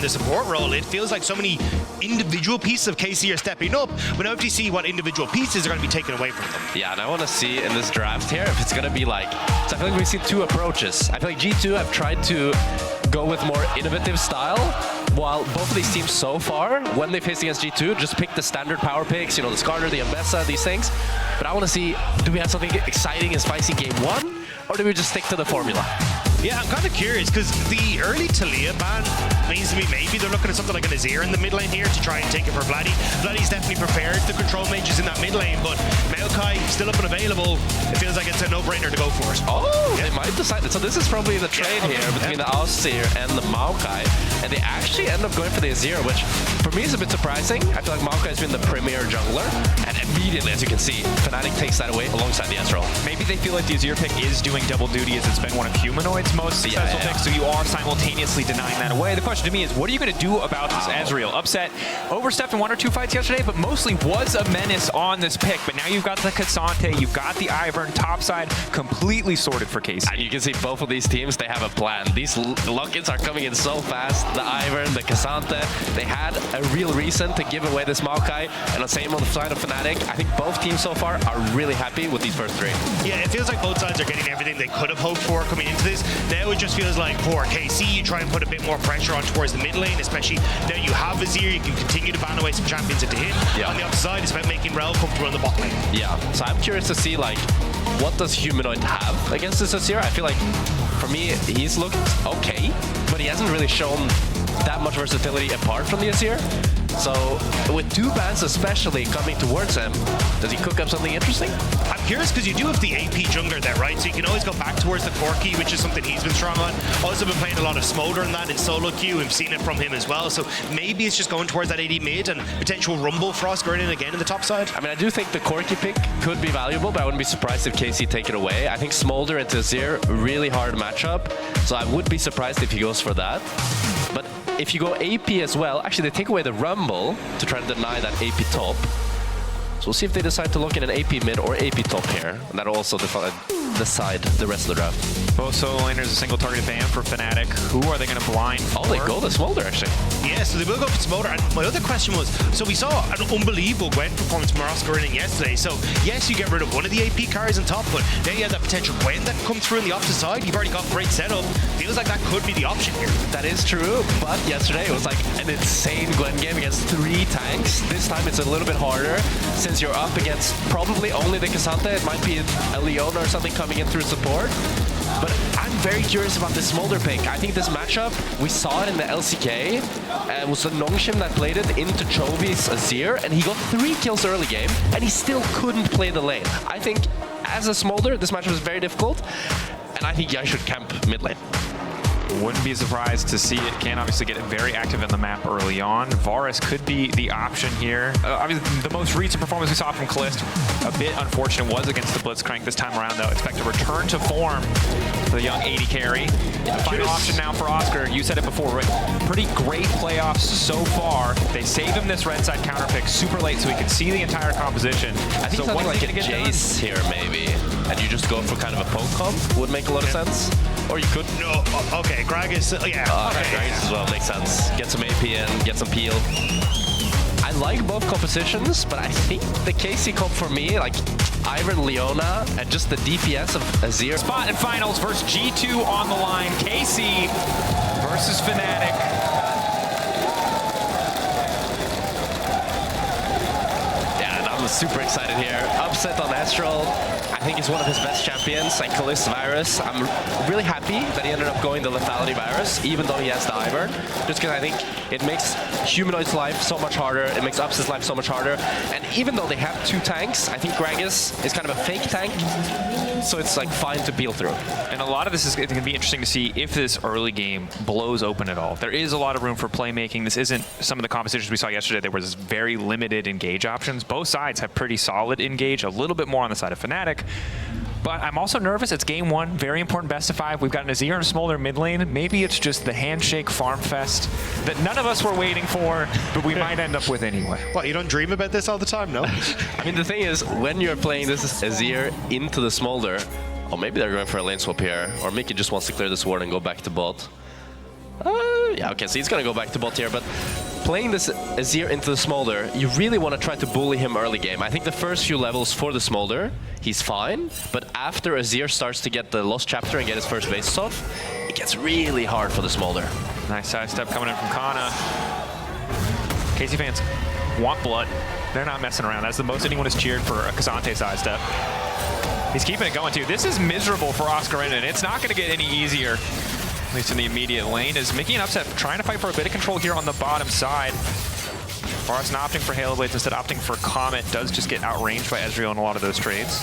the support role. It feels like so many individual pieces of KC are stepping up, but now have to see what individual pieces are going to be taken away from them. Yeah, and I want to see in this draft here if it's going to be like, so I feel like we've seen two approaches. I feel like G2 have tried to go with more innovative style, while both of these teams so far, when they face against G2, just pick the standard power picks, you know, the Skarner, the Ambessa, these things. But I want to see, do we have something exciting and spicy game one, or do we just stick to the formula? Yeah, I'm kind of curious, because the early Talia ban means to me maybe they're looking at something like an Azir in the mid lane here to try and take it for Vladdy. Vladdy's definitely prepared the control mages in that mid lane, but Maokai still up and available. It feels like it's a no-brainer to go for it. Oh, yeah. They might decide. So this is probably the trade here between the Ausir and the Maokai, and they actually end up going for the Azir, which for me is a bit surprising. I feel like Maokai has been the premier jungler, and immediately, as you can see, FNATIC takes that away alongside the Ezreal. Maybe they feel like the Azir pick is doing double duty, as it's been one of Humanoid's most successful picks, so you are simultaneously denying that away. The question to me is, what are you going to do about this Ezreal? Upset, overstepped in 1 or 2 fights yesterday, but mostly was a menace on this pick. But now you've got the Cassante, you've got the Ivern, topside completely sorted for KC. And you can see both of these teams, they have a plan. These lock-ins are coming in so fast. The Ivern, the Cassante, they had a real reason to give away this Maokai, and the same on the side of FNATIC. I think both teams so far are really happy with these first 3. Yeah, it feels like both sides are getting everything they could have hoped for coming into this. Now it just feels like for KC, you try and put a bit more pressure on towards the mid lane, especially now you have Azir, you can continue to ban away some champions into him. Yeah. On the opposite side, it's about making Rel comfortable on the bot lane. Yeah, so I'm curious to see, like, what does Humanoid have against this Azir? I feel like, for me, he's looked okay, but he hasn't really shown that much versatility apart from the Azir. So, with 2 bans especially coming towards him, does he cook up something interesting? I'm curious because you do have the AP jungler there, right? So you can always go back towards the Corki, which is something he's been strong on. Also been playing a lot of Smolder in that in solo queue. We've seen it from him as well. So maybe it's just going towards that AD mid and potential Rumble Frost going in again in the top side. I mean, I do think the Corki pick could be valuable, but I wouldn't be surprised if KC take it away. I think Smolder into Azir, really hard matchup. So I would be surprised if he goes for that. But if you go AP as well, actually they take away the Rumble to try to deny that AP top. So we'll see if they decide to look in an AP mid or AP top here. And that'll also decide the rest of the draft. Both solo laners, a single target ban for FNATIC. Who are they going to blind for? Oh, they go the Smolder, actually. Yeah, so they will go for Smolder. And my other question was, so we saw an unbelievable Gwen performance from Oscar in yesterday. So yes, you get rid of one of the AP carries on top, but now you have that potential Gwen that can come through on the opposite side. You've already got great setup. Feels like that could be the option here. That is true, but yesterday it was like an insane Gwen game against 3 tanks. This time it's a little bit harder since you're up against probably only the Cassante. It might be a Leona or something coming in through support. But I'm very curious about this Smolder pick. I think this matchup, we saw it in the LCK. It was the Nongshim that played it into Chovy's Azir, and he got 3 kills early game, and he still couldn't play the lane. I think as a Smolder, this matchup is very difficult, and I think I should camp mid lane. Wouldn't be surprised to see it. Can obviously get very active in the map early on. Varus could be the option here. Obviously, the most recent performance we saw from Kalist, a bit unfortunate, was against the Blitzcrank this time around, though. Expect a return to form for the young AD carry. Final option now for Oscar. You said it before, right? Pretty great playoffs so far. They save him this red side counter pick super late so he can see the entire composition. I think something like a Jace here, maybe, and you just go for kind of a poke comp would make a lot of sense. Or you could... No, okay, Gragas, yeah. Okay. Gragas as well, makes sense. Get some AP in, get some peel. I like both compositions, but I think the KC comp for me, like Ivern, Leona, and just the DPS of Azir. Spot in finals versus G2 on the line. KC versus FNATIC. Yeah, and I'm super excited here. Upset on Ezreal. I think he's one of his best champions, like Kalist Virus. I'm really happy that he ended up going the Lethality Virus, even though he has the Ivern, just because I think it makes Humanoid's life so much harder, it makes Upset's life so much harder, and even though they have 2 tanks, I think Gragas is kind of a fake tank, so it's like fine to peel through. And a lot of this is going to be interesting to see if this early game blows open at all. There is a lot of room for playmaking. This isn't some of the competitions we saw yesterday. There was very limited engage options. Both sides have pretty solid engage, a little bit more on the side of FNATIC. But I'm also nervous. It's game 1, very important best of 5. We've got an Azir and a Smolder mid lane. Maybe it's just the handshake farm fest that none of us were waiting for, but we might end up with anyway. What, you don't dream about this all the time, no? I mean, the thing is, when you're playing this Azir into the Smolder, or maybe they're going for a lane swap here, or Mickey just wants to clear this ward and go back to bot. Yeah, okay, so he's gonna go back to bot here, but playing this Azir into the Smolder, you really want to try to bully him early game. I think the first few levels for the Smolder, he's fine, but after Azir starts to get the Lost Chapter and get his first bases off, it gets really hard for the Smolder. Nice side step coming in from Kana. KC fans want blood. They're not messing around. That's the most anyone has cheered for a K'Sante side step. He's keeping it going too. This is miserable for Oscarina, and it's not going to get any easier, at least in the immediate lane, as Mickey and Upset trying to fight for a bit of control here on the bottom side. Forest not opting for Halo Blades, instead opting for Comet. Does just get outranged by Ezreal in a lot of those trades.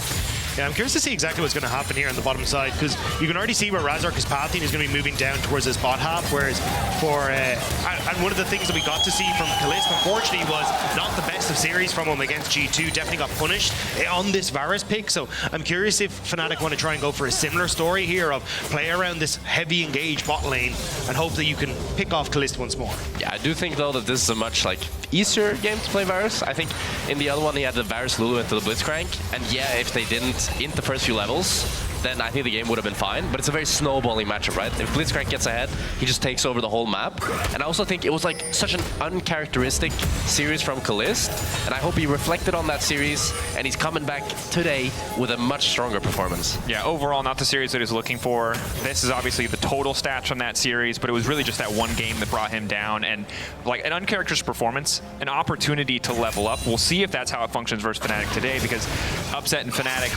Yeah, I'm curious to see exactly what's going to happen here on the bottom side, because you can already see where Razork is pathing. He's going to be moving down towards his bot half, whereas for... and one of the things that we got to see from Kalist, unfortunately, was not the best of series from him against G2. Definitely got punished on this Varus pick, so I'm curious if FNATIC want to try and go for a similar story here of play around this heavy engaged bot lane and hope that you can pick off Kalist once more. Yeah, I do think, though, that this is a much easier game to play Varus. I think in the other one, he had the Varus Lulu into the Blitzcrank, and yeah, if they didn't in the first few levels, then I think the game would have been fine, but it's a very snowballing matchup, right? If Blitzcrank gets ahead, he just takes over the whole map. And I also think it was such an uncharacteristic series from Kalist, and I hope he reflected on that series, and he's coming back today with a much stronger performance. Yeah, overall, not the series that he's looking for. This is obviously the total stats from that series, but it was really just that one game that brought him down, and an uncharacteristic performance, an opportunity to level up. We'll see if that's how it functions versus FNATIC today, because Upset and FNATIC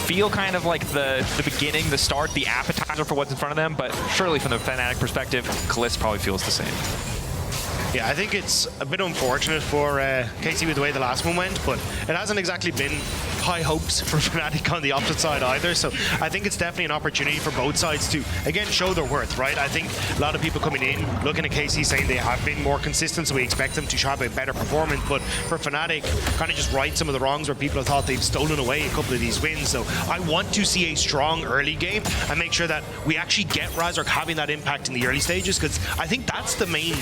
feel kind of like the beginning, the start, the appetizer for what's in front of them, but surely from the FNATIC perspective, Kalist probably feels the same. Yeah, I think it's a bit unfortunate for KC with the way the last one went, but it hasn't exactly been high hopes for FNATIC on the opposite side either, so I think it's definitely an opportunity for both sides to, again, show their worth, right? I think a lot of people coming in, looking at KC saying they have been more consistent, so we expect them to have a better performance, but for FNATIC, kind of just right some of the wrongs where people have thought they've stolen away a couple of these wins, so I want to see a strong early game and make sure that we actually get Razork having that impact in the early stages, because I think that's the main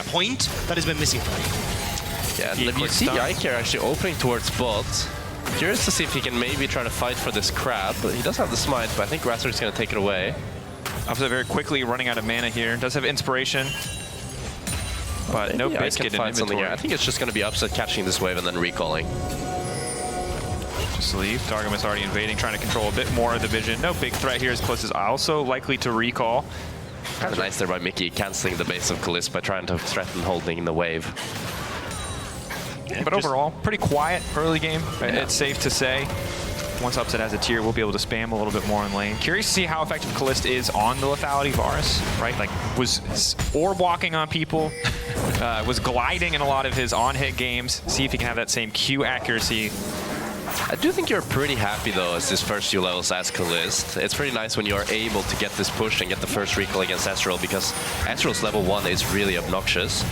point that has been missing for me. Yeah, and you see Ike here actually opening towards bot. Curious to see if he can maybe try to fight for this crab, but he does have the smite, but I think Razork's going to take it away. Upset very quickly running out of mana here. Does have inspiration, but no biscuit in inventory. Here. I think it's just going to be Upset catching this wave and then recalling. Just leave. Targamas already invading, trying to control a bit more of the vision. No big threat here as close as also likely to recall. Kind of nice there by Mickey, cancelling the base of Kalist by trying to threaten holding the wave. Yeah, but overall, pretty quiet early game. Yeah. It's safe to say. Once Upset has a tier, we'll be able to spam a little bit more in lane. Curious to see how effective Kalist is on the lethality Varus, right? Was orb walking on people, was gliding in a lot of his on-hit games. See if he can have that same Q accuracy. I do think you're pretty happy, though, as this first few levels as Kalist. It's pretty nice when you're able to get this push and get the first recall against Ezreal, because Ezreal's level 1 is really obnoxious.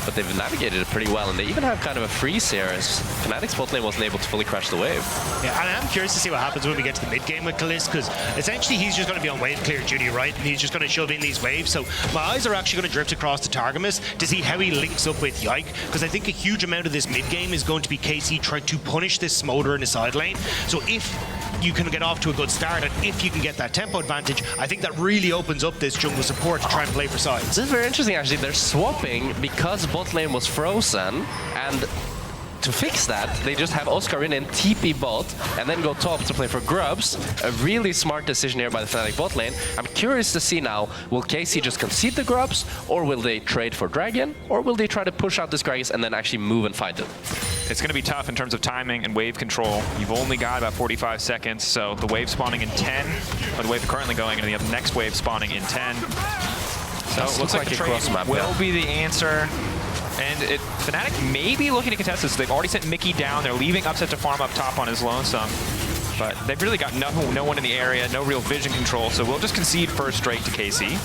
But they've navigated it pretty well, and they even have kind of a freeze here, as FNATIC's bot lane wasn't able to fully crash the wave. Yeah, and I'm curious to see what happens when we get to the mid-game with Kalist, because essentially he's just going to be on wave clear duty, right? And he's just going to shove in these waves. So my eyes are actually going to drift across to Targamas to see how he links up with Yike, because I think a huge amount of this mid-game is going to be KC trying to punish this Smolder in the side lane. So if you can get off to a good start, and if you can get that tempo advantage, I think that really opens up this jungle support to try and play for sides. This is very interesting, actually. They're swapping because bot lane was frozen, and to fix that, they just have Oscarina in TP bot and then go top to play for Grubs. A really smart decision here by the FNATIC bot lane. I'm curious to see now, will KC just concede the Grubs, or will they trade for Dragon, or will they try to push out this Gragas and then actually move and fight it? It's going to be tough in terms of timing and wave control. You've only got about 45 seconds, so the wave spawning in 10, or the wave currently going, and the next wave spawning in 10. So it looks like the trade will be the answer. And FNATIC may be looking to contest this. They've already sent Mickey down. They're leaving Upset to farm up top on his lonesome. But they've really got no one in the area, no real vision control, so we'll just concede first straight to KC.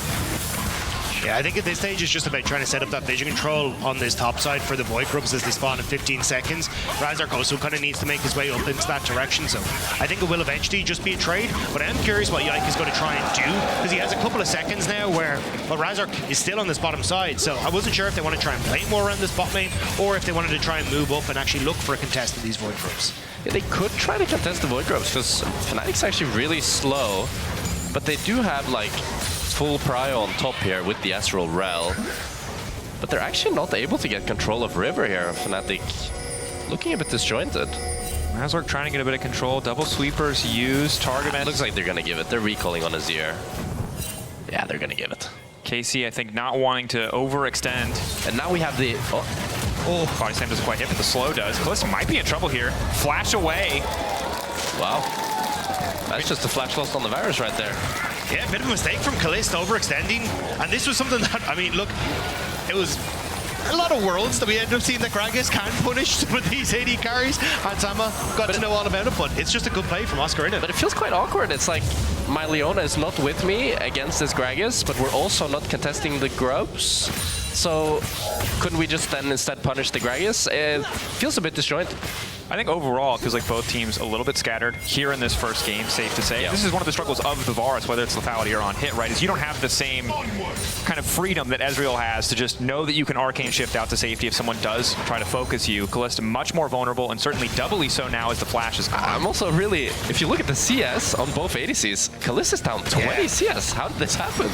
Yeah, I think at this stage it's just about trying to set up that vision control on this top side for the Void Grubs as they spawn in 15 seconds. Razork also kind of needs to make his way up into that direction, so I think it will eventually just be a trade, but I'm curious what Yike is going to try and do, because he has a couple of seconds now where, well, Razork is still on this bottom side, so I wasn't sure if they want to try and play more around this bot lane, or if they wanted to try and move up and actually look for a contest in these Void Grubs. Yeah, they could try to contest the Void Grubs, because FNATIC's actually really slow, but they do have, like, full prio on top here with the Astral Rel. But they're actually not able to get control of River here. FNATIC looking a bit disjointed. Mazork trying to get a bit of control. Double sweepers used. Target. Looks like they're going to give it. They're recalling on Azir. Yeah, they're going to give it. KC, I think, not wanting to overextend. And now we have the... Oh, body slam doesn't quite hit, but the slow does. Kalista might be in trouble here. Flash away. Wow. That's just a flash lost on the Varus right there. Yeah, a bit of a mistake from Kalista overextending. And this was something that, I mean, look, it was a lot of worlds that we ended up seeing that Gragas can punish some of these AD carries. And Sama got to know all about it, but it's just a good play from Oscar, isn't it? But it feels quite awkward. It's like my Leona is not with me against this Gragas, but we're also not contesting the Grubs. So couldn't we just then instead punish the Gragas? It feels a bit disjointed. I think overall, it feels like both teams a little bit scattered here in this first game, safe to say. Yeah. This is one of the struggles of the Varus, whether it's lethality or on hit, right? Is you don't have the same kind of freedom that Ezreal has to just know that you can arcane shift out to safety if someone does try to focus you. Kalista much more vulnerable, and certainly doubly so now as the flash is gone. I'm also really, if you look at the CS on both ADCs, Kalista's down 20 CS. How did this happen?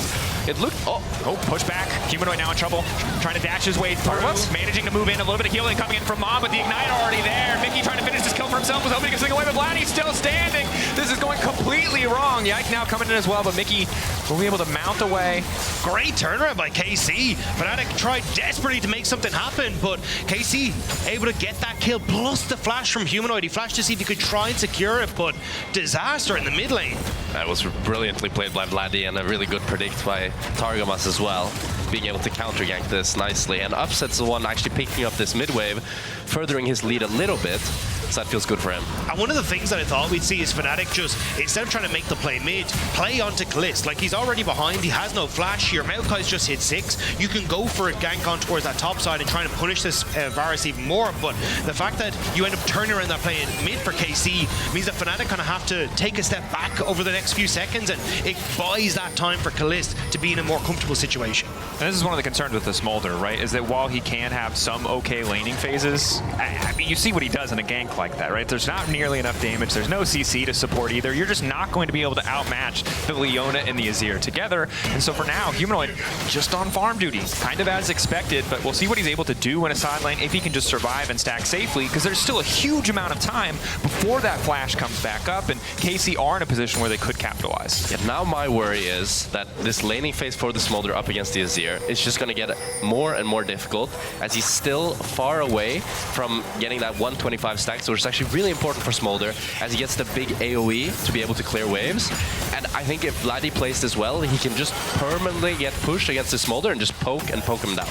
It looked, oh, pushback. Humanoid now in trouble. Trying to dash his way through. Managing to move in. A little bit of healing coming in from Mom, but the Ignite already there. Mickey trying to finish this kill for himself, was hoping to get something away, but Vladdy's still standing. This is going completely wrong. Yike now coming in as well, but Mickey will be able to mount away. Great turnaround by KC. FNATIC tried desperately to make something happen, but KC able to get that kill, plus the flash from Humanoid. He flashed to see if he could try and secure it, but disaster in the mid lane. That was brilliantly played by Vladdy and a really good predict by Targamas as well. Being able to counter gank this nicely, and Upset's the one actually picking up this mid wave, furthering his lead a little bit. So that feels good for him. And one of the things that I thought we'd see is FNATIC just, instead of trying to make the play mid, play onto Kalist. Like, he's already behind, he has no flash here. Maokai's just hit 6. You can go for a gank on towards that top side and trying to punish this Varus even more. But the fact that you end up turning around that play in mid for KC means that FNATIC kind of have to take a step back over the next few seconds, and it buys that time for Kalist to be in a more comfortable situation. And this is one of the concerns with the Smolder, right? Is that while he can have some okay laning phases, I mean, you see what he does in a gank like that, right? There's not nearly enough damage. There's no CC to support either. You're just not going to be able to outmatch the Leona and the Azir together. And so for now, Humanoid just on farm duty, kind of as expected, but we'll see what he's able to do in a side lane if he can just survive and stack safely, because there's still a huge amount of time before that flash comes back up, and KC are in a position where they could capitalize. Yeah, now my worry is that this laning phase for the Smolder up against the Azir is just going to get more and more difficult, as he's still far away from getting that 125 stack, so it's actually really important for Smolder as he gets the big AoE to be able to clear waves. And I think if Vladdy plays this well, he can just permanently get pushed against the Smolder and just poke him down.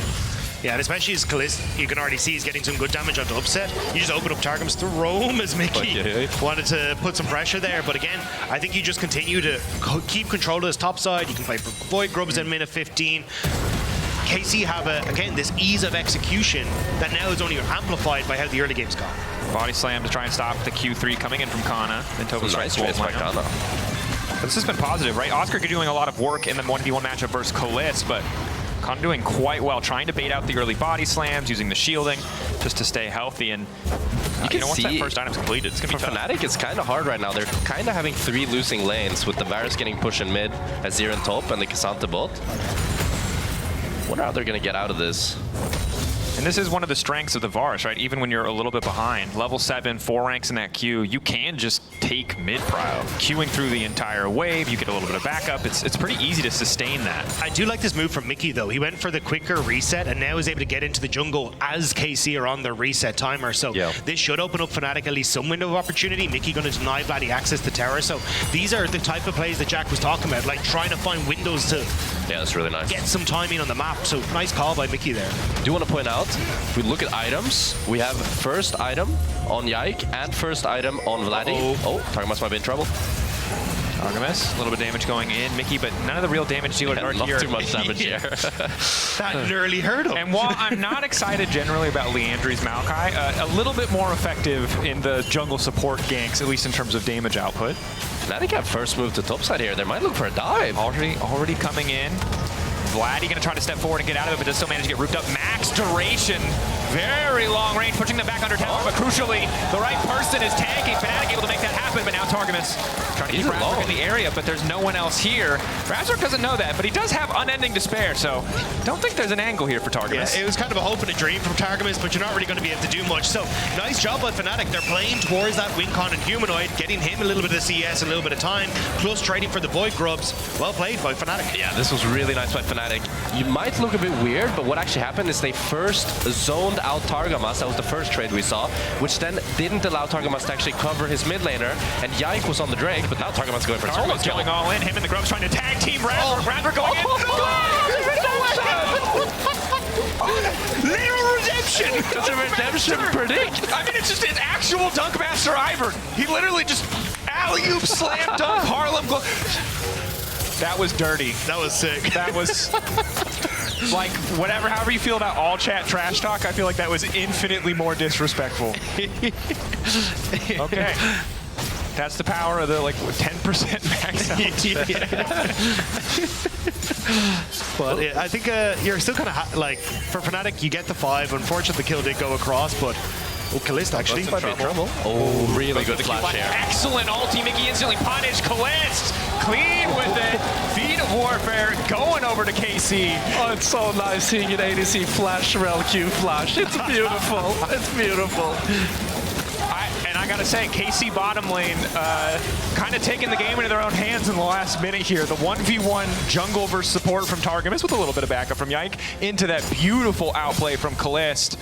Yeah, and especially as Kalist, you can already see he's getting some good damage onto Upset. You just open up Targam's Throne as Mickey wanted to put some pressure there. But again, I think you just continue to keep control of this top side. You can play for Void Grubs in minute 15. KC have, again, this ease of execution that now is only amplified by how the early game's gone. Body slam to try and stop the Q3 coming in from Kana. And Toby's nice trades by Kana. This has been positive, right? Oscar doing a lot of work in the 1v1 matchup versus Kalist, but Kana doing quite well, trying to bait out the early body slams, using the shielding just to stay healthy. And you know, once that first item's completed, it's going to be tough. For FNATIC, it's kind of hard right now. They're kind of having 3 losing lanes, with the Varus getting pushed in mid, Azir in top, and the K'Sante bot. Wonder how they're going to get out of this. And this is one of the strengths of the Varus, right? Even when you're a little bit behind. Level 7, 4 ranks in that queue, you can just take mid-prio. Queuing through the entire wave, you get a little bit of backup. It's pretty easy to sustain that. I do like this move from Mickey, though. He went for the quicker reset and now is able to get into the jungle as KC are on the reset timer. So this should open up FNATIC at least some window of opportunity. Mickey going to deny Vladdy access to tower. So these are the type of plays that Jack was talking about, like trying to find windows to that's really nice. Get some timing on the map. So nice call by Mickey there. I do want to point out, if we look at items, we have first item on Yike and first item on Vladdy. Oh, Targamas might be in trouble. Targamas, a little bit of damage going in, Mickey, but none of the real damage dealer are not here. Too much damage here. That nearly hurt him. And while I'm not excited generally about Leandri's Maokai, a little bit more effective in the jungle support ganks, at least in terms of damage output. FNATIC have first move to topside here. They might look for a dive. Already coming in. Vladdy going to try to step forward and get out of it, but does still manage to get roofed up. Max duration, very long range, pushing them back under tower, but crucially, the right person is tanking. FNATIC able to make that happen, but now Targamas trying to keep Razork in the area, but there's no one else here. Razork doesn't know that, but he does have unending despair, so don't think there's an angle here for Targamas. Yeah, it was kind of a hope and a dream from Targamas, but you're not really going to be able to do much. So nice job by FNATIC. They're playing towards that Wincon and Humanoid, getting him a little bit of CS, a little bit of time, plus trading for the Void Grubs. Well played by FNATIC. Yeah, this was really nice by FNATIC. You might look a bit weird, but what actually happened is they first zoned out Targamas. That was the first trade we saw, which then didn't allow Targamas to actually cover his mid laner, and Yike was on the Drake, but now Targamas going for a solo kill. Going all in, him and the Grubs trying to tag team Razork. Razork going in. Little redemption. Does a redemption predict? I mean, it's just an actual Dunkmaster Ivern. He literally just alley-oop, slam dunk, Harlem. That was dirty. That was sick. That was like whatever. However you feel about all chat trash talk, I feel like that was infinitely more disrespectful. Okay. That's the power of the like 10% max out. But yeah, I think you're still kind of like for FNATIC, you get the 5. Unfortunately, the kill did go across, but Kalist actually might be in trouble. Oh, really good flash here. Excellent ulti. Mickey instantly punished. Kalist clean with it. Feet of Warfare going over to KC. Oh, it's so nice seeing an ADC flash rel Q flash. It's beautiful. It's beautiful. I gotta say, KC bottom lane kind of taking the game into their own hands in the last minute here. The 1v1 jungle versus support from Targamas with a little bit of backup from Yike into that beautiful outplay from Kalist.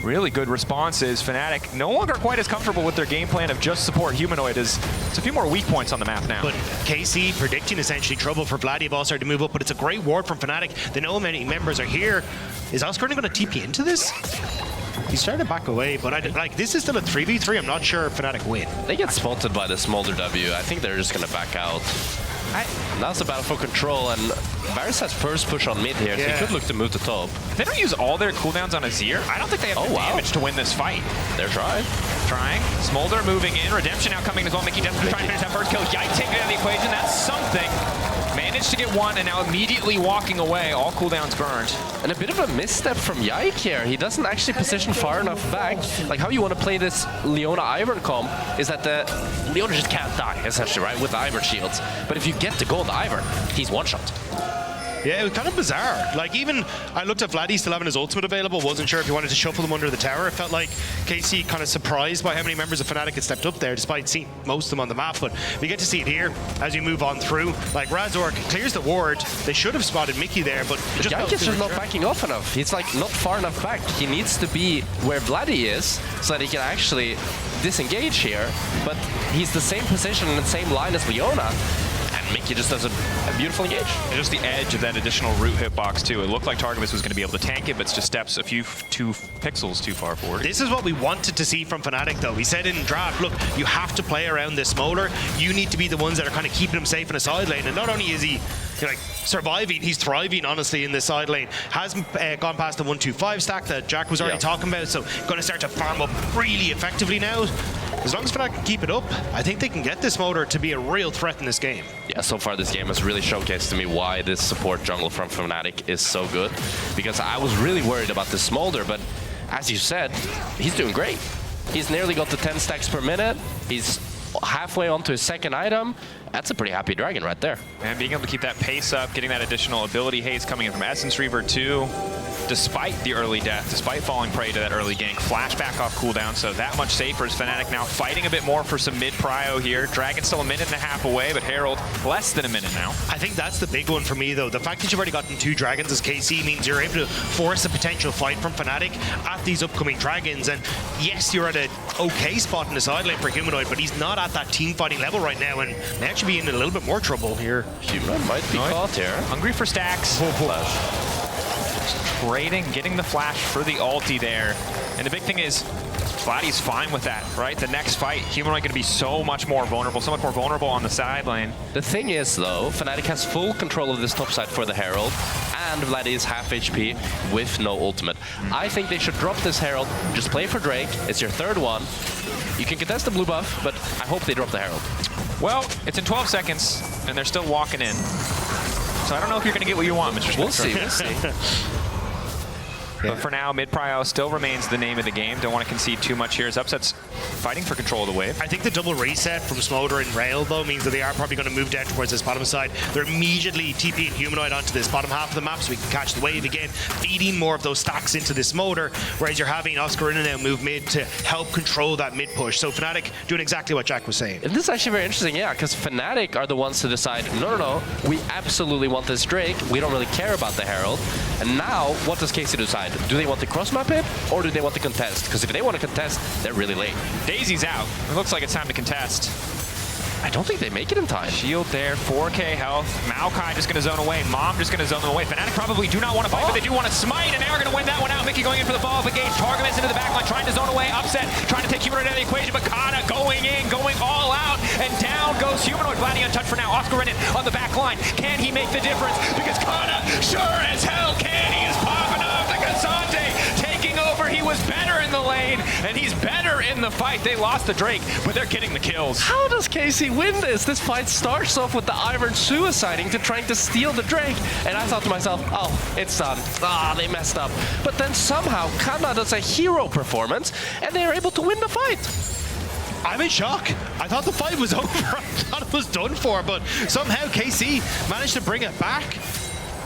Really good responses. FNATIC no longer quite as comfortable with their game plan of just support Humanoid as it's a few more weak points on the map now. But KC predicting essentially trouble for Vladdy have all started to move up, but it's a great ward from FNATIC. They know many members are here. Is Oscar going to TP into this? He's starting to back away, but like this is still a 3v3. I'm not sure if FNATIC win. They get spotted by the Smolder W. I think they're just going to back out. Now it's a battle for control, and Varus has first push on mid here, so he could look to move to top. They don't use all their cooldowns on Azir. I don't think they have the damage to win this fight. They're trying. Smolder moving in. Redemption now coming as well. Mickey definitely trying to finish that first kill. Yike taking it out of the equation. That's something. Managed to get one, and now immediately walking away. All cooldowns burned. And a bit of a misstep from Yike here. He doesn't actually position far enough back. Like how you want to play this Leona Ivern comp is that the Leona just can't die, essentially, right? With the Ivern shields. But if you get to gold Ivern, he's one-shot. Yeah, it was kind of bizarre. Like, even I looked at Vladdy still having his ultimate available. Wasn't sure if he wanted to shuffle them under the tower. It felt like KC kind of surprised by how many members of FNATIC had stepped up there, despite seeing most of them on the map. But we get to see it here as we move on through. Like, Razork clears the ward. They should have spotted Mickey there, but Yike is just not backing off enough. He's like not far enough back. He needs to be where Vladdy is so that he can actually disengage here. But he's the same position and the same line as Leona. Mickey just does a beautiful engage. And just the edge of that additional root hitbox too. It looked like Targamas was going to be able to tank it, but just steps a few 2 pixels too far forward. This is what we wanted to see from FNATIC though. He said in draft, look, you have to play around this Smolder. You need to be the ones that are kind of keeping him safe in a side lane. And not only is he like surviving, he's thriving honestly in this side lane. Hasn't gone past the 1-2-5 stack that Jack was already talking about, so going to start to farm up really effectively now. As long as FNATIC can keep it up, I think they can get this Smolder to be a real threat in this game. Yeah, so far this game has really showcased to me why this support jungle from FNATIC is so good. Because I was really worried about this Smolder, but as you said, he's doing great. He's nearly got the 10 stacks per minute. He's halfway onto his second item. That's a pretty happy dragon right there. And being able to keep that pace up, getting that additional ability haze coming in from Essence Reaver too. Despite the early death, despite falling prey to that early gank, flashback off cooldown, so that much safer is FNATIC now fighting a bit more for some mid-prio here. Dragon's still a minute and a half away, but Herald less than a minute now. I think that's the big one for me though. The fact that you've already gotten 2 dragons as KC means you're able to force a potential fight from FNATIC at these upcoming dragons. And yes, you're at an okay spot in the side lane for Humanoid, but he's not at that team fighting level right now, and may actually be in a little bit more trouble here. Humanoid might be caught here. Hungry for stacks. Flash. Trading, getting the flash for the ulti there. And the big thing is, Vladdy's fine with that, right? The next fight, Humanoid going to be so much more vulnerable on the side lane. The thing is, though, FNATIC has full control of this top side for the Herald, and Vladdy is half HP with no ultimate. I think they should drop this Herald, just play for Drake. It's your third one. You can contest the blue buff, but I hope they drop the Herald. Well, it's in 12 seconds, and they're still walking in. So I don't know if you're going to get what you want, Mr. Spectrum. We'll see, we'll see. But for now, mid-prio still remains the name of the game. Don't want to concede too much here as Upset's fighting for control of the wave. I think the double reset from Smolder and Rail, though, means that they are probably going to move down towards this bottom side. They're immediately TPing Humanoid onto this bottom half of the map so we can catch the wave again, feeding more of those stacks into this Smolder, whereas you're having Oscarina now move mid to help control that mid push. So FNATIC doing exactly what Jack was saying. And this is actually very interesting, yeah, because FNATIC are the ones to decide, no, we absolutely want this Drake. We don't really care about the Herald. And now, what does KC decide? Do they want to cross-map it, or do they want to contest? Because if they want to contest, they're really late. Daisy's out. It looks like it's time to contest. I don't think they make it in time. Shield there, 4K health. Maokai just going to zone away. Mom just going to zone them away. FNATIC probably do not want to fight, but they do want to smite, and now we're going to win that one out. Mickey going in for the follow-up engage. Targamas into the backline, trying to zone away. Upset, trying to take Humanoid out of the equation, but Kana going in, going all out, and down goes Humanoid. Vladdy untouched for now. Oscar Renan on the back line. Can he make the difference? Because Kana sure as hell can. He is popping off the Cassante, taking over. He was better in the lane, and he's better in the fight. They lost the Drake, but they're getting the kills. How does KC win this? This fight starts off with the Ivern suiciding to trying to steal the Drake, and I thought to myself, oh, it's done. Ah, they messed up. But then somehow Kana does a hero performance, and they are able to win the fight. I'm in shock. I thought the fight was over. I thought it was done for, but somehow KC managed to bring it back.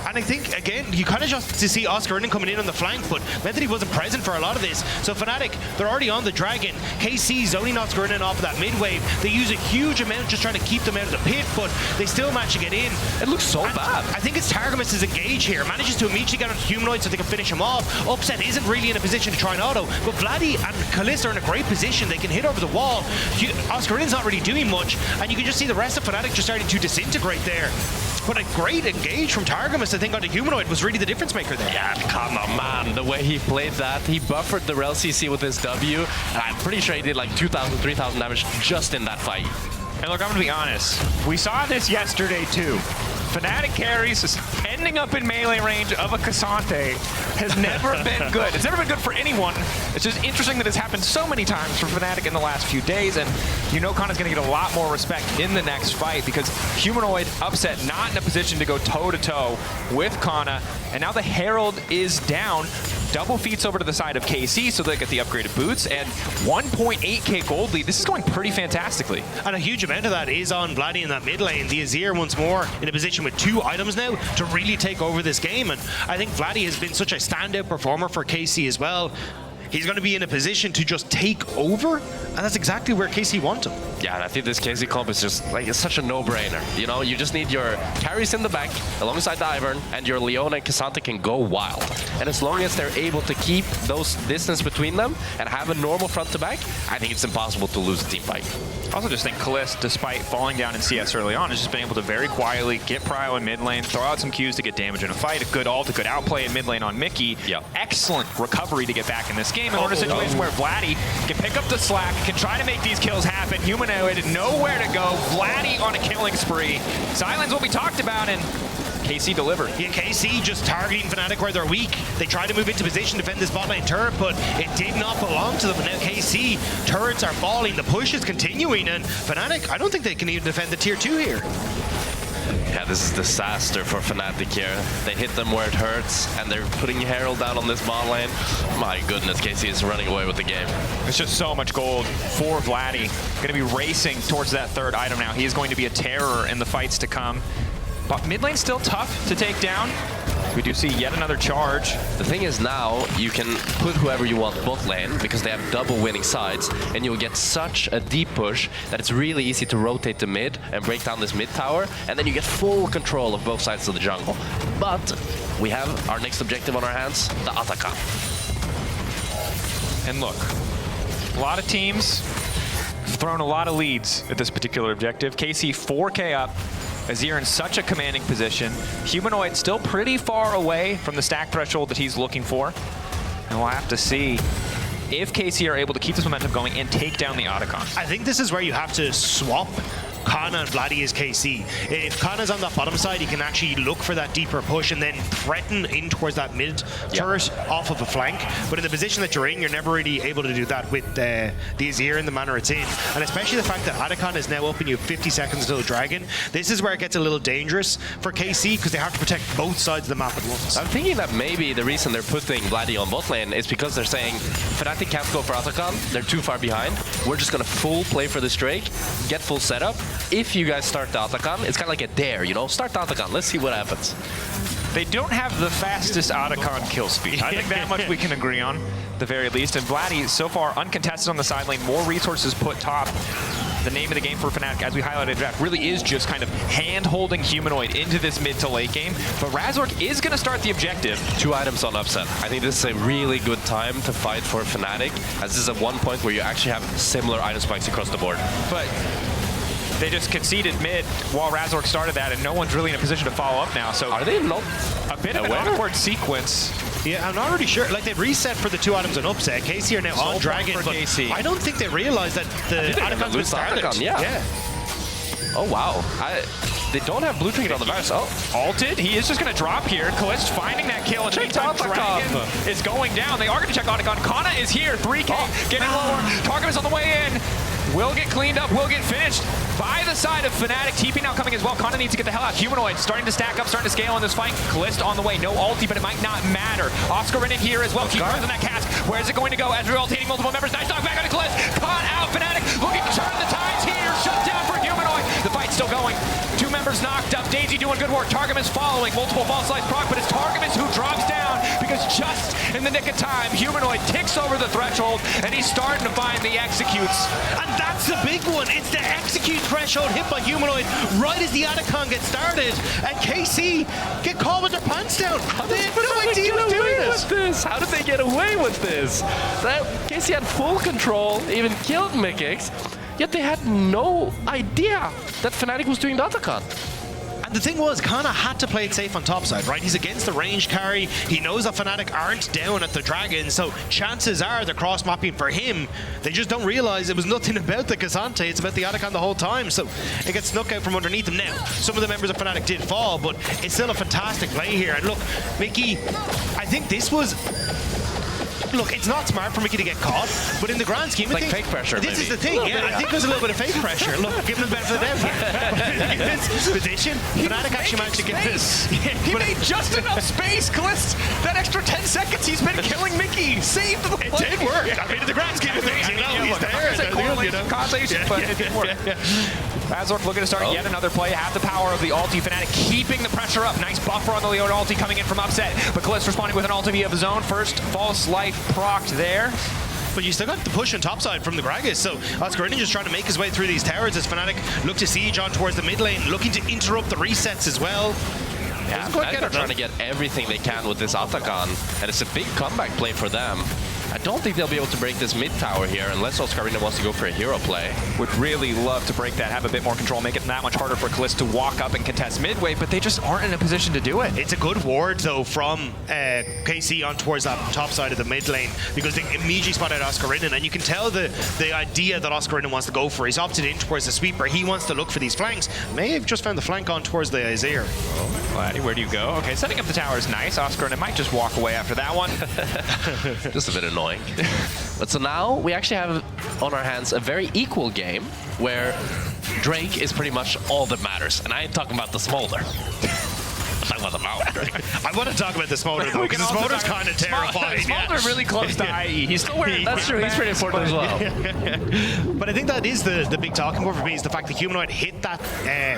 And I think, again, you kind of just to see Oscar Renan coming in on the flank, but meant that he wasn't present for a lot of this. So FNATIC, they're already on the Dragon. KC zoning Oscar Renan off of that mid wave. They use a huge amount just trying to keep them out of the pit, but they still manage to get in. It looks so bad. I think it's Targamas' engage here. Manages to immediately get on Humanoid so they can finish him off. Upset isn't really in a position to try an auto, but Vladdy and Kalista are in a great position. They can hit over the wall. Oscar Renan's not really doing much, and you can just see the rest of FNATIC just starting to disintegrate there. But a great engage from Targamas, I think, on the Humanoid was really the difference maker there. Yeah, come on, man. The way he played that, he buffered the Rel CC with his W, and I'm pretty sure he did like 2,000, 3,000 damage just in that fight. And look, I'm going to be honest. We saw this yesterday, too. FNATIC carries ending up in melee range of a Cassante has never been good. It's never been good for anyone. It's just interesting that it's happened so many times for FNATIC in the last few days, and you know Kana's going to get a lot more respect in the next fight because Humanoid Upset not in a position to go toe-to-toe with Kana, and now the Herald is down. Double feeds over to the side of KC so they get the upgraded boots, and 1.8k gold lead. This is going pretty fantastically. And a huge amount of that is on Vladdy in that mid lane. The Azir once more in a position with 2 items now to really take over this game, and I think Vladdy has been such a standout performer for KC as well. He's going to be in a position to just take over, and that's exactly where KC want him. Yeah, and I think this KC comp is just like, it's such a no-brainer. You know, you just need your carries in the back alongside the Ivern, and your Leona and Cassante can go wild. And as long as they're able to keep those distance between them and have a normal front to back, I think it's impossible to lose a team fight. I also just think Kalist, despite falling down in CS early on, has just been able to very quietly get prio in mid lane, throw out some Qs to get damage in a fight, a good ult, a good outplay in mid lane on Mickey. Yep. Excellent Excellent recovery to get back in this game. And we're in a situation where Vladdy can pick up the slack, can try to make these kills happen. Humanoid, nowhere to go. Vladdy on a killing spree. Silence what we talked about, and KC delivered. Yeah, KC just targeting FNATIC where they're weak. They tried to move into position to defend this bot lane turret, but it did not belong to them. And now KC turrets are falling. The push is continuing, and FNATIC, I don't think they can even defend the tier 2 here. Yeah, this is disaster for FNATIC here. They hit them where it hurts, and they're putting Herald down on this bot lane. My goodness, KC is running away with the game. It's just so much gold for Vladdy. Going to be racing towards that third item now. He is going to be a terror in the fights to come. But mid lane's still tough to take down. We do see yet another charge. The thing is now, you can put whoever you want bot lane because they have double winning sides, and you'll get such a deep push that it's really easy to rotate to mid and break down this mid tower, and then you get full control of both sides of the jungle. But we have our next objective on our hands, the Atakhan. And look, a lot of teams have thrown a lot of leads at this particular objective. KC 4K up. Azir in such a commanding position. Humanoid still pretty far away from the stack threshold that he's looking for. And we'll have to see if KC are able to keep this momentum going and take down the Atakhan. I think this is where you have to swap Kana and Vladdy is KC. If Kana's on that bottom side, he can actually look for that deeper push and then threaten in towards that mid turret off of a flank. But in the position that you're in, you're never really able to do that with the Azir in the manner it's in. And especially the fact that Atakhan is now up and you have 50 seconds until the Dragon. This is where it gets a little dangerous for KC because they have to protect both sides of the map at once. I'm thinking that maybe the reason they're putting Vladdy on bot lane is because they're saying FNATIC can't go for Atakhan, they're too far behind. We're just gonna full play for this Drake, get full setup. If you guys start the Atakhan, it's kind of like a dare, you know? Start the Atakhan, let's see what happens. They don't have the fastest Atakhan kill speed. I think that much we can agree on, at the very least. And Vladdy, so far, uncontested on the side lane, more resources put top. The name of the game for FNATIC, as we highlighted in draft, really is just kind of hand-holding Humanoid into this mid to late game. But Razork is going to start the objective. 2 items on upset. I think this is a really good time to fight for FNATIC, as this is at one point where you actually have similar item spikes across the board. But they just conceded mid while Razork started that, and no one's really in a position to follow up now. So are they not a bit of an awkward sequence? Yeah, I'm not really sure. Like, they've reset for the 2 items on upset. KC are now on Dragon, but KC. I don't think they realize that the Atakhan's been started. Yeah. Oh, wow. They don't have blue trinket on the Varus. Oh, Alted. He is just going to drop here. Kalist finding that kill. And meantime, Dragon is going down. They are going to check Atakhan. Kana is here. 3K getting lower. Target is on the way in. Will get cleaned up, will get finished by the side of FNATIC. TP now coming as well. Kana needs to get the hell out. Humanoid starting to stack up, starting to scale in this fight. Kalist on the way, no ulti, but it might not matter. Oscar in it here as well. Keep in that cast. Where is it going to go? Ezreal ultating multiple members. Nice knock back on Kalist. Caught out. FNATIC looking to turn the tides here. Shut down for Humanoid. The fight's still going. 2 members knocked up. Daisy doing good work. Targamas following. Multiple false slice proc, but it's Targamas who drops down because just in the nick of time, Humanoid ticks over the threshold and he's starting to find the executes. And that's the big one. It's the execute threshold hit by Humanoid right as the Atakhan gets started. And KC get caught with their pants down. They have no idea what doing this. How did they get away with this? KC had full control, even killed Mikix, yet they had no idea that FNATIC was doing the Atakhan. And the thing was, Kana had to play it safe on top side, right? He's against the range carry. He knows that FNATIC aren't down at the Dragon, so chances are they're cross-mapping for him. They just don't realize it was nothing about the K'Sante, it's about the Atakhan the whole time, so it gets snuck out from underneath him. Now, some of the members of FNATIC did fall, but it's still a fantastic play here. And look, Mickey, I think this was... Look, it's not smart for Mickey to get caught, but in the grand scheme of things, fake pressure. This is the thing. Yeah, I think there's a little bit of fake pressure. Look, give him the benefit of the doubt here. In this position, FNATIC actually managed to get this. He made just enough space, Kalist. That extra 10 seconds he's been killing Mickey. Saved the play. It did work. I mean, in the grand scheme of things, you know, he's there. Causation, but it didn't work. Razork looking to start yet another play. Have the power of the ulti. FNATIC keeping the pressure up. Nice buffer on the Leona ulti coming in from upset. But Kalist responding with an ulti of his own. First false life procced there. But you still got the push on topside from the Gragas, so Oscarinian just trying to make his way through these towers as FNATIC look to siege on towards the mid lane, looking to interrupt the resets as well. Yeah, FNATIC are trying to get everything they can with this Atakhan, and it's a big comeback play for them. I don't think they'll be able to break this mid tower here unless Oscarina wants to go for a hero play. Would really love to break that, have a bit more control, make it that much harder for Kalist to walk up and contest midway, but they just aren't in a position to do it. It's a good ward, though, from KC on towards that top side of the mid lane, because they immediately spotted Oscarina, and you can tell the idea that Oscarina wants to go for. He's opted in towards the sweeper. He wants to look for these flanks. May have just found the flank on towards the Azir. Oh, Vladdy, where do you go? Okay, setting up the tower is nice. Oscarina might just walk away after that one. Just a bit annoying. But so now we actually have on our hands a very equal game where Drake is pretty much all that matters. And I ain't talking about the Smolder. I'm talking about the Mauer. I want to talk about the Smolder, though, because the Smolder's kind of terrifying. Smolder really close to IE. He's still wearing That's true, he's pretty important as well. But I think that is the big talking point for me, is the fact that Humanoid hit that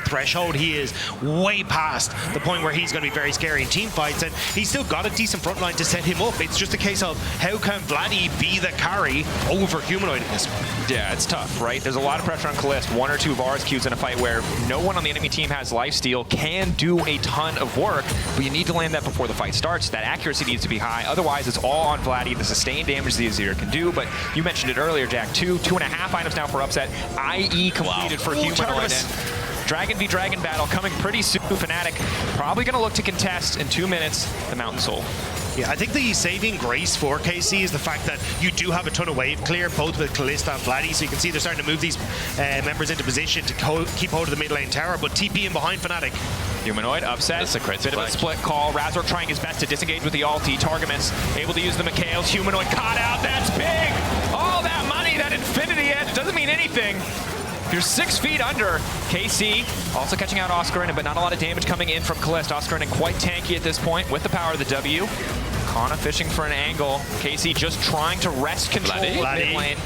threshold. He is way past the point where he's going to be very scary in team fights, and he's still got a decent front line to set him up. It's just a case of how can Vladdy be the carry over Humanoid in this one? Yeah, it's tough, right? There's a lot of pressure on Kalist. 1 or 2 Varus Qs in a fight where no one on the enemy team has lifesteal, can do a ton of work, but you need to land that before the fight starts. That accuracy needs to be high. Otherwise, it's all on Vladdy. The sustained damage the Azir can do, but you mentioned it earlier, Jack. 2.5 items now for upset. IE completed for Humanoid. Dragon v Dragon battle coming pretty soon. FNATIC probably going to look to contest in 2 minutes the Mountain Soul. Yeah, I think the saving grace for KC is the fact that you do have a ton of wave clear, both with Kalista and Vladdy, so you can see they're starting to move these members into position to keep hold of the mid lane tower, but TP in behind FNATIC. Humanoid upset. That's a crazy bit of a split call. Razork trying his best to disengage with the ulti. Targamas able to use the Mikhails. Humanoid caught out. That's big. All that money, that Infinity Edge doesn't mean anything. You're 6 feet under. KC also catching out Oscarinen, but not a lot of damage coming in from Kalista. Oscarinen quite tanky at this point with the power of the W. Kana fishing for an angle. KC just trying to wrest control of mid lane.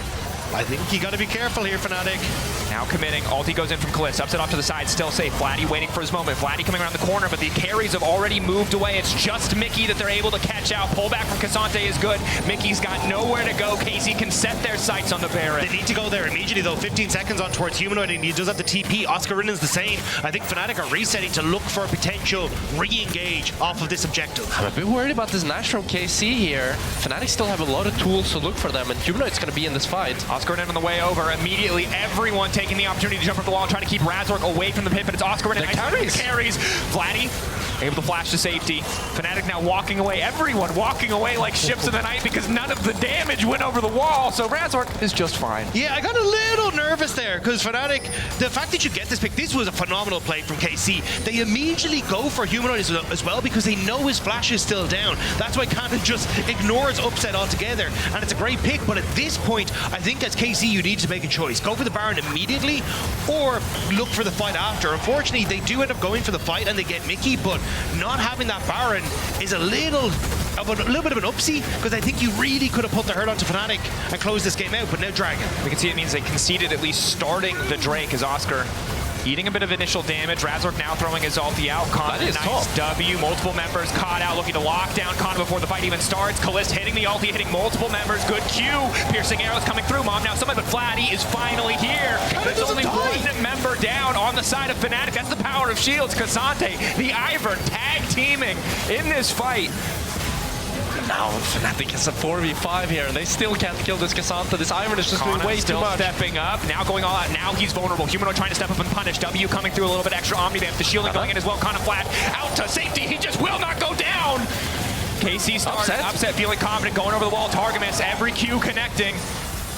I think you got to be careful here, FNATIC. Now committing. Ulti goes in from Kalista. Upset off to the side. Still safe. Vladdy waiting for his moment. Vladdy coming around the corner, but the carries have already moved away. It's just Mickey that they're able to catch out. Pullback from Cassante is good. Mickey's got nowhere to go. KC can set their sights on the Baron. They need to go there immediately, though. 15 seconds on towards Humanoid, and he does have the TP. Oscarinen's the same. I think FNATIC are resetting to look for a potential re-engage off of this objective. I'm a bit worried about this Nash from KC here. FNATIC still have a lot of tools to look for them, and Humanoid's going to be in this fight. Oscarinen on the way over. Immediately, everyone taking the opportunity to jump up the wall and try to keep Razork away from the pit, but it's Oscarinen. Carries. Vladdy able to flash to safety. FNATIC now walking away. Everyone walking away like ships in the night because none of the damage went over the wall, so Razork is just fine. Yeah, I got a little nervous there because FNATIC, the fact that you get this pick, this was a phenomenal play from KC. They immediately go for Humanoid as well because they know his flash is still down. That's why Cannon just ignores Upset altogether, and it's a great pick, but at this point, I think as KC, you need to make a choice. Go for the Baron immediately or look for the fight after. Unfortunately, they do end up going for the fight and they get Mickey, but not having that Baron is a little bit of an upsie because I think you really could have put the hurt onto FNATIC and closed this game out, but now Dragon. We can see it means they conceded at least starting the Drake as Oscar eating a bit of initial damage. Razork now throwing his ulti out. Kana, nice W. Multiple members caught out, looking to lock down Kana before the fight even starts. Kalista hitting the ulti, hitting multiple members. Good Q. Piercing arrows coming through. Mom now somebody, but Vladdy is finally here. There's only one member down on the side of FNATIC. That's the power of shields. Cassante, the Ivern, tag teaming in this fight. Now FNATIC has a 4v5 here, and they still can't kill this Cassante. This Ivern is just doing way too much. Stepping up, now going all out. Now he's vulnerable. Humanoid trying to step up and punish. W coming through a little bit extra. Omni, they have the shielding going in as well. Kana flat out to safety. He just will not go down. KC starts upset, feeling confident, going over the wall. Targamas, every Q connecting.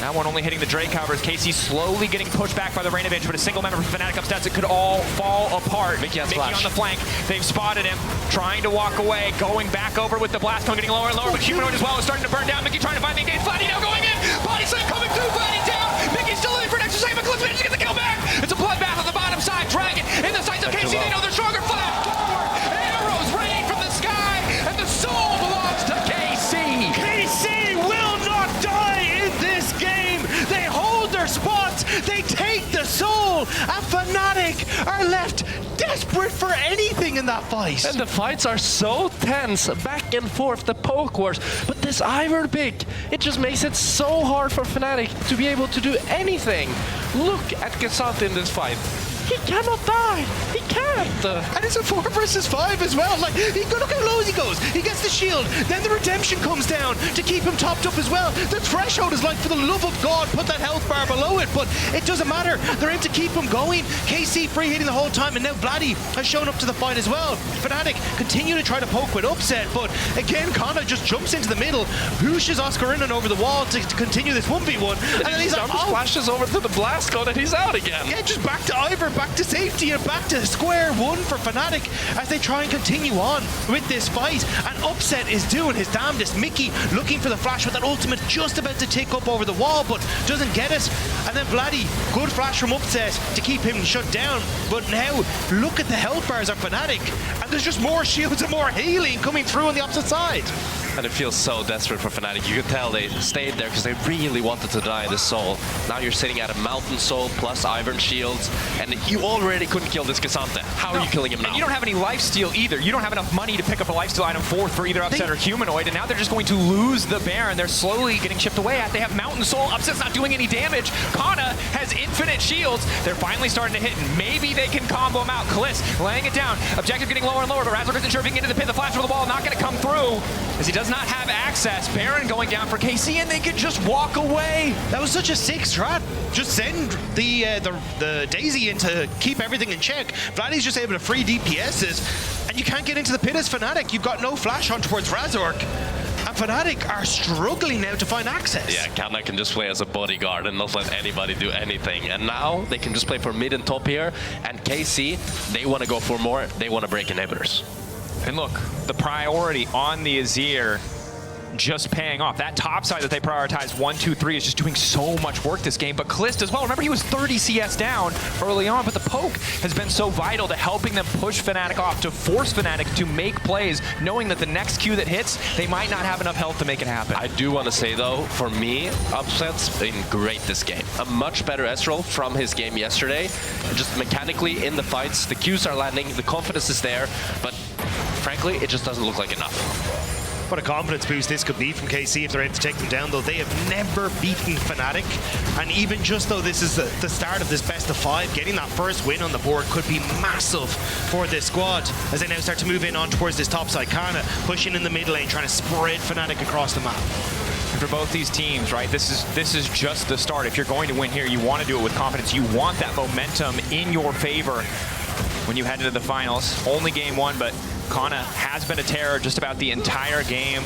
That one only hitting the Drake covers. KC slowly getting pushed back by the Rainovich, but a single member from FNATIC upsets. It could all fall apart. Mickey on the flank. They've spotted him, trying to walk away, going back over with the blast cone, getting lower and lower, but Humanoid as well is starting to burn down. Mickey trying to find the engage. Vladdy now going in. Body slam coming through. Vladdy down. Mickey's still in for an extra save, but Cliff managed to get the kill back. It's a bloodbath on the bottom side. Dragon in the sights of KC. They know they're stronger. Flat forward. Arrows raining from the sky, and the soul belongs to KC. KC will not die in this game. They hold their spots. They take the soul. And FNATIC are left desperate for anything in that fight. And the fights are so tense, back and forth, the poke wars. But this Ivern pick, it just makes it so hard for FNATIC to be able to do anything. Look at Cassante in this fight. He cannot die. He can't. And it's a 4 versus 5 as well. Like, look how low he goes. He gets the shield. Then the redemption comes down to keep him topped up as well. The threshold is like, for the love of God, put that health bar below it. But it doesn't matter. They're able to keep him going. KC free hitting the whole time. And now Vladdy has shown up to the fight as well. FNATIC continue to try to poke with upset. But again, Kana just jumps into the middle, pushes Oscarinen over the wall to continue this 1v1. And then he's like, flashes over to the blast cone and he's out again. Yeah, just back to Ivern, back to safety, and back to square one for FNATIC as they try and continue on with this fight. And Upset is doing his damnedest. Mickey looking for the flash with that ultimate just about to tick up over the wall, but doesn't get it. And then Vladdy, good flash from Upset to keep him shut down. But now, look at the health bars of FNATIC, and there's just more shields and more healing coming through on the opposite side. And it feels so desperate for FNATIC. You could tell they stayed there because they really wanted to deny this soul. Now you're sitting at a mountain soul plus Ivern shields, and you already couldn't kill this Cassante. How are you killing him now? And you don't have any lifesteal either. You don't have enough money to pick up a lifesteal item for either Upset or Humanoid, and now they're just going to lose the Baron. They're slowly getting chipped away at. They have Mountain Soul. Upset's not doing any damage. Kana has infinite shields. They're finally starting to hit, and maybe they can combo him out. Kliss laying it down. Objective getting lower and lower, but Razork isn't sure if he can get into the pit. The flash over the wall not going to come through, as he does not have access. Baron going down for KC, and they could just walk away. That was such a sick strat. Just send the Daisy in to keep everything in check. Vladdy's just able to free DPSs, And you can't get into the pit as FNATIC. You've got no flash on towards Razork. And FNATIC are struggling now to find access. Yeah, Kana can just play as a bodyguard and not let anybody do anything. And now they can just play for mid and top here. And KC, they want to go for more. They want to break inhibitors. And look, the priority on the Azir just paying off. That top side that they prioritize 1, 2, 3 is just doing so much work this game. But Kalist as well. Remember, he was 30 CS down early on, but the poke has been so vital to helping them push FNATIC off, to force FNATIC to make plays, knowing that the next Q that hits, they might not have enough health to make it happen. I do want to say, though, for me, Upset's been great this game. A much better S-roll from his game yesterday. Just mechanically in the fights, the Qs are landing, the confidence is there, but frankly, it just doesn't look like enough. What a confidence boost this could be from KC if they're able to take them down, though. They have never beaten FNATIC. And even just though this is the start of this best of 5, getting that first win on the board could be massive for this squad as they now start to move in on towards this top side. Kana pushing in the mid lane, trying to spread FNATIC across the map. And for both these teams, right, this is just the start. If you're going to win here, you want to do it with confidence. You want that momentum in your favor when you head into the finals. Only game 1, but Kana has been a terror just about the entire game.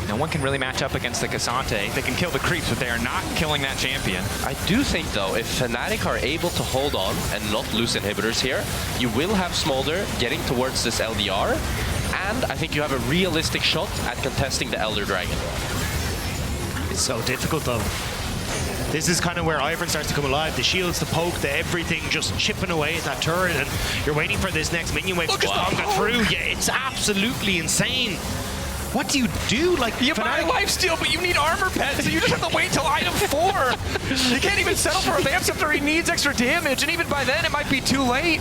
No one can really match up against the Cassante. They can kill the creeps, but they are not killing that champion. I do think, though, if FNATIC are able to hold on and not lose inhibitors here, you will have Smolder getting towards this LDR, and I think you have a realistic shot at contesting the Elder Dragon. It's so difficult, though. This is kind of where Ivern starts to come alive. The shields, the poke, the everything just chipping away at that turret, and you're waiting for this next minion wave to just go through. Yeah, it's absolutely insane. What do you do? Like, you buy lifesteal, but you need armor pets, and you just have to wait till item 4. You can't even settle for advance after he needs extra damage, and even by then it might be too late.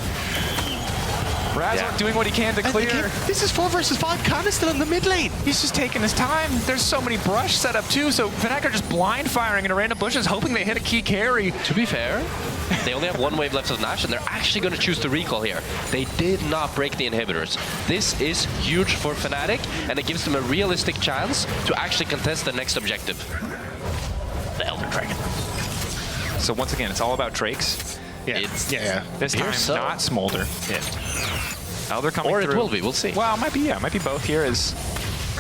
Razork doing what he can to clear. This is 4 versus 5. Kana's still in the mid lane. He's just taking his time. There's so many brush set up too, so FNATIC are just blind firing into random bushes, hoping they hit a key carry. To be fair, they only have 1 wave left of Nash, and they're actually going to choose to recall here. They did not break the inhibitors. This is huge for FNATIC, and it gives them a realistic chance to actually contest the next objective. The Elder Dragon. So once again, it's all about Drakes. Yeah. This time, not Smolder. Yeah. Elder coming or through. It will be, we'll see. Well, it might be both here as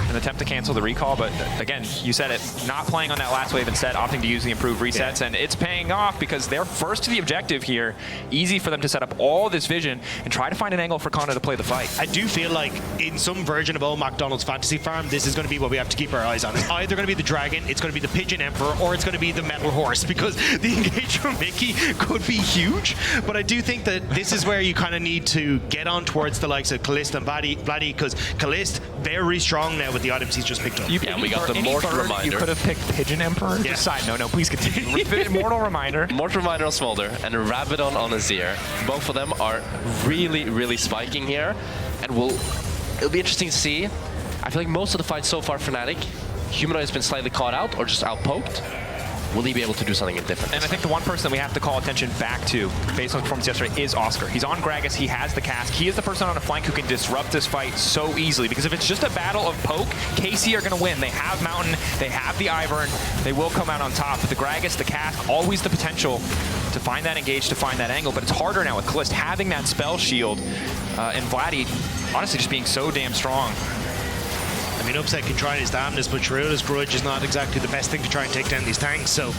an attempt to cancel the recall, but again, you said it, not playing on that last wave, instead opting to use the improved resets, and it's paying off because they're first to the objective here. Easy for them to set up all this vision and try to find an angle for Kana to play the fight. I do feel like in some version of old McDonald's Fantasy Farm, this is going to be what we have to keep our eyes on. It's either going to be the dragon, it's going to be the pigeon emperor, or it's going to be the metal horse, because the engage from Mickey could be huge. But I do think that this is where you kind of need to get on towards the likes of Kalist and Vladdy, because Kalist very strong now with the items he's just picked up. We got the Mortal Reminder. You could have picked Pigeon Emperor. Yeah. Side note, no, please continue. Mortal Reminder. Mortal Reminder on Smolder and a Rabadon on Azir. Both of them are really, really spiking here, and it'll be interesting to see. I feel like most of the fights so far, FNATIC, Humanoid has been slightly caught out or just outpoked. Will he be able to do something different? And I think the one person that we have to call attention back to, based on performance yesterday, is Oscar. He's on Gragas, he has the cask. He is the person on a flank who can disrupt this fight so easily, because if it's just a battle of poke, KC are going to win. They have Mountain, they have the Ivern, they will come out on top. But the Gragas, the cask, always the potential to find that engage, to find that angle. But it's harder now with Kalist having that spell shield, and Vladdy, honestly, just being so damn strong. I mean, Upset can try his damnedest, but Chiruda's Grudge is not exactly the best thing to try and take down these tanks. So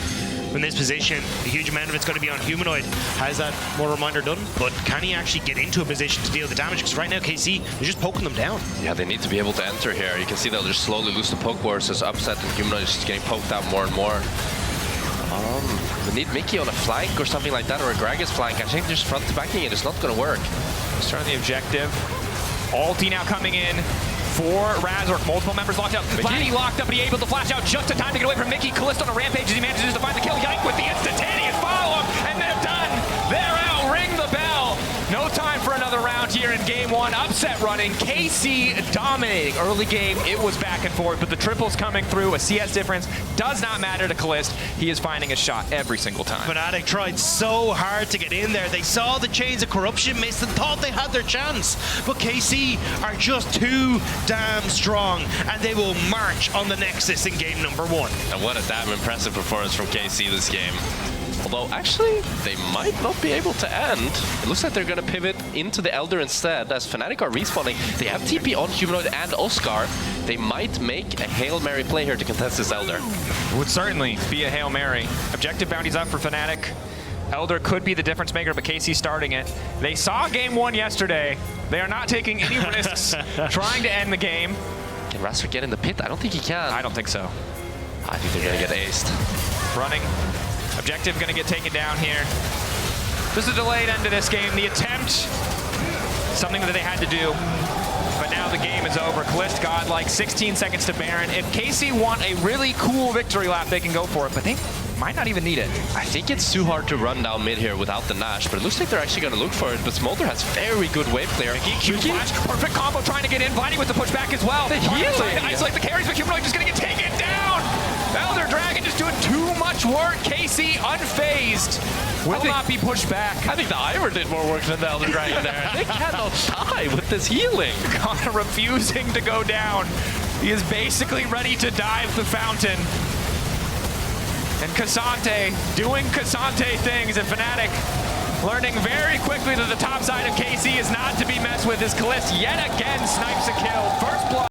in this position, a huge amount of it's going to be on Humanoid. Has that more reminder done? But can he actually get into a position to deal the damage? Because right now, KC, they're just poking them down. Yeah, they need to be able to enter here. You can see they'll just slowly lose the poke wars as Upset and Humanoid is just getting poked out more and more. We need Mickey on a flank or something like that, or a Gragas flank. I think just front to backing it is not going to work. Starting the objective. Ulti now coming in for Razork. Multiple members locked up. Vladdy locked up, but he able to flash out just in time to get away from Mickey. Kalist on a rampage as he manages to find the kill. Yike with the instantaneous follow-up, and they're done. They're out. Ring the bell. No time for another round here in game 1. Upset running. KC dominating. Early game, it was back and forth, but the triples coming through. A CS difference does not matter to Kalist. He is finding a shot every single time. FNATIC tried so hard to get in there. They saw the chains of corruption miss and thought they had their chance. But KC are just too damn strong, and they will march on the Nexus in game number 1. And what a damn impressive performance from KC this game. Although, actually, they might not be able to end. It looks like they're going to pivot into the Elder instead, as FNATIC are respawning. They have TP on Humanoid and Oscar. They might make a Hail Mary play here to contest this Elder. It would certainly be a Hail Mary. Objective bounties up for FNATIC. Elder could be the difference maker, but KC starting it. They saw game 1 yesterday. They are not taking any risks trying to end the game. Can Raster get in the pit? I don't think he can. I don't think so. I think they're going to get aced. Running. Objective going to get taken down here. This is a delayed end to this game. The attempt, something that they had to do. But now the game is over. Kalist godlike, 16 seconds to Baron. If KC want a really cool victory lap, they can go for it, but they might not even need it. I think it's too hard to run down mid here without the Nash, but it looks like they're actually going to look for it. But Smolder has very good wave clear. Q flash, perfect combo trying to get in. Vladdy with the pushback as well. Trying to isolate the carries, but Humanoid just going to get taken down. Elder Dragon just doing too much work. KC unfazed. Will not be pushed back. I think the Ivor did more work than the Elder Dragon there. They cannot die with this healing. Connor refusing to go down. He is basically ready to dive the fountain. And Cassante doing Cassante things, and FNATIC learning very quickly that the top side of KC is not to be messed with, as Kalist yet again snipes a kill. First blood.